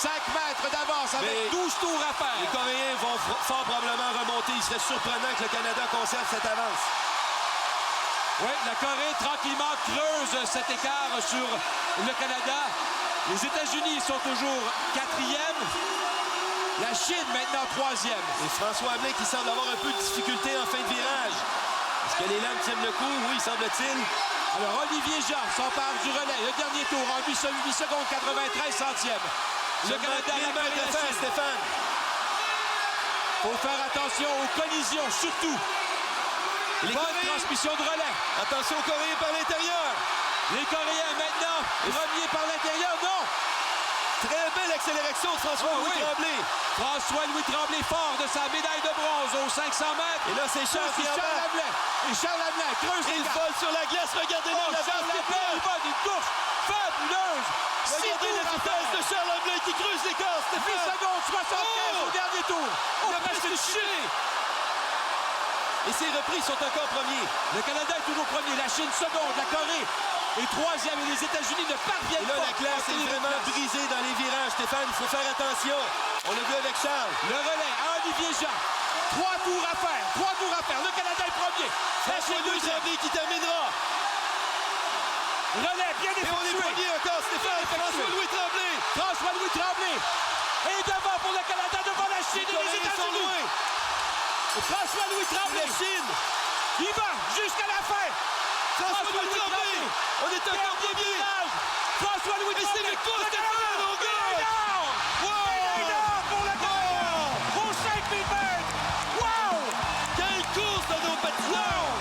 5 mètres d'avance avec 12 tours à faire. Les Coréens vont fort probablement remonter. Il serait surprenant que le Canada conserve cette avance. Oui, la Corée, tranquillement, creuse cet écart sur le Canada. Les États-Unis sont toujours 4e. La Chine, maintenant, 3e. Et François Blais qui semble avoir un peu de difficulté en fin de virage. Est-ce que les lames tiennent le coup? Oui, semble-t-il. Alors, Olivier Jean s'empare du relais. Le dernier tour en 8 secondes 93 centièmes. Le Canada a la Chine. Stéphane. Faut faire attention aux collisions, surtout. Bonne transmission de relais. Attention aux Coréens par l'intérieur. Les Coréens maintenant, premiers par l'intérieur, non. Très belle accélération de François-Louis Tremblay. François-Louis Tremblay fort de sa médaille de bronze aux 500 mètres. Et là, c'est Charles Lablais. Et Charles Lablais creuse il vole sur la glace. Regardez-le. Charles Lablais, il va d'une course fabuleuse. Regardez la vitesse de Charles Lablais qui creuse l'écart. 8 secondes 75 au dernier tour. Il a presque touché. Et ses reprises sont encore premiers. Le Canada est toujours premier. La Chine seconde. La Corée est 3e. Et les États-Unis ne parviennent pas. Et là, la glace est vraiment brisée dans les virages, Stéphane. Il faut faire attention. On l'a vu avec Charles. Le relais à Olivier Jean. 3 tours à faire. 3 tours à faire. Le Canada est premier. François-Louis Tremblay qui terminera. Relais bien effectué. Et on est premier encore, Stéphane. François-Louis Tremblay. François-Louis Tremblay. Et devant pour le Canada, devant la Chine et les États-Unis. François-Louis Tremblay. La Chine. Il va jusqu'à la fin. François-Louis Tremblay. On est encore premier. François-Louis Tremblay. Et c'est le coup, Stéphane. On gagne. Médaille d'or pour le Canada. Aux 5000 mètres. Wow. Quelle course dans nos patineurs.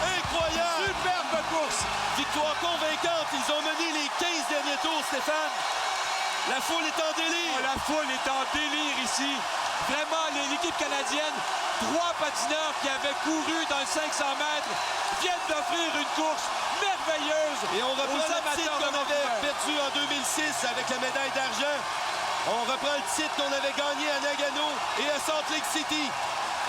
Incroyable. Superbe course. Victoire convaincante. Ils ont mené les 15 derniers tours, Stéphane. La foule est en délire. La foule est en délire ici. Vraiment, l'équipe canadienne, 3 patineurs qui avaient couru dans le 500 mètres, viennent d'offrir une course merveilleuse. Et on reprend aux le amateurs titre qu'on avait perdu en 2006 avec la médaille d'argent. On reprend le titre qu'on avait gagné à Nagano et à Salt Lake City.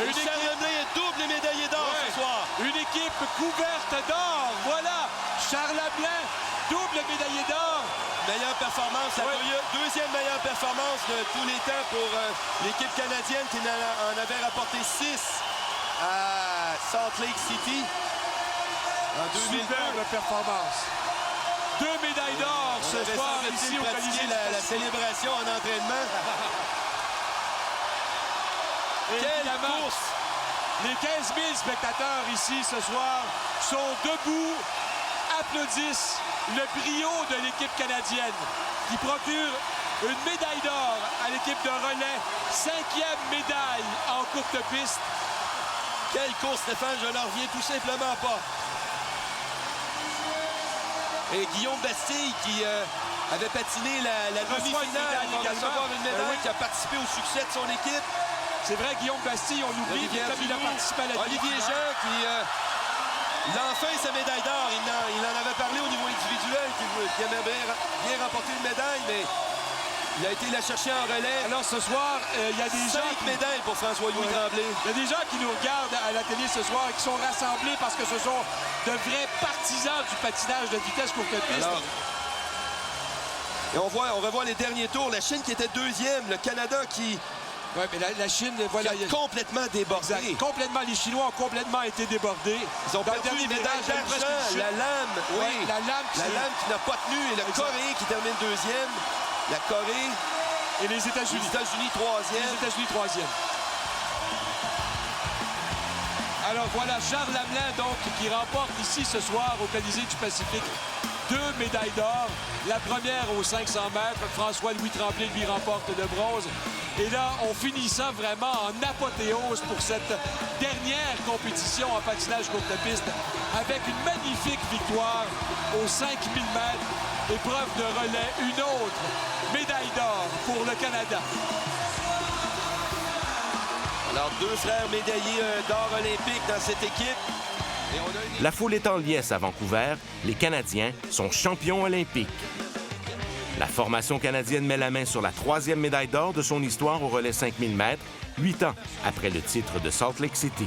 Et Charles Lablais est double médaillé d'or ce soir. Une équipe couverte d'or. Voilà, Charles Lablais, double médaillé d'or. Meilleure performance, deuxième meilleure performance de tous les temps pour l'équipe canadienne qui en avait rapporté 6 à Salt Lake City en 2002. Superbe performance. 2 médailles d'or ce soir ici au Colisée. La célébration en entraînement. Quelle course! Les 15 000 spectateurs ici ce soir sont debout, applaudissent le brio de l'équipe canadienne qui procure une médaille d'or à l'équipe de relais, 5e médaille en courte piste. Quelle course, Stéphane, je n'en reviens tout simplement pas. Et Guillaume Bastille qui avait patiné la demi-finale pour recevoir une médaille, qui a participé au succès de son équipe. C'est vrai, Guillaume Bastille, on l'oublie, comme il a participé à la Olivier Jean qui il a enfin sa médaille d'or. Il en avait parlé au niveau individuel, qui aimerait bien remporter une médaille, mais il a été la chercher en relais. Alors ce soir, il y a des gens... 5 médailles pour François-Louis Tremblay. Il y a des gens qui nous regardent à la télé ce soir et qui sont rassemblés parce que ce sont de vrais partisans du patinage de vitesse courte piste. Alors, et on revoit les derniers tours. La Chine qui était deuxième, le Canada qui... Oui, mais la Chine, voilà, a complètement débordé. Exact. Complètement, les Chinois ont complètement été débordés. Ils ont perdu une médaille d'argent. La lame, oui. La lame qui n'a pas tenu. Et le Corée qui termine deuxième. La Corée. Et les États-Unis. Les États-Unis troisième. Les États-Unis troisième. Alors voilà, Charles Lablais, donc, qui remporte ici ce soir au Colisée du Pacifique 2 médailles d'or. La première aux 500 mètres. François-Louis Tremblay lui remporte le bronze. Et là, on finit ça vraiment en apothéose pour cette dernière compétition en patinage courte piste avec une magnifique victoire aux 5000 mètres. Épreuve de relais, une autre médaille d'or pour le Canada. Alors, 2 frères médaillés d'or olympique dans cette équipe. Et on a La foule est en liesse à Vancouver. Les Canadiens sont champions olympiques. La formation canadienne met la main sur la 3e médaille d'or de son histoire au relais 5000 mètres, 8 ans après le titre de Salt Lake City.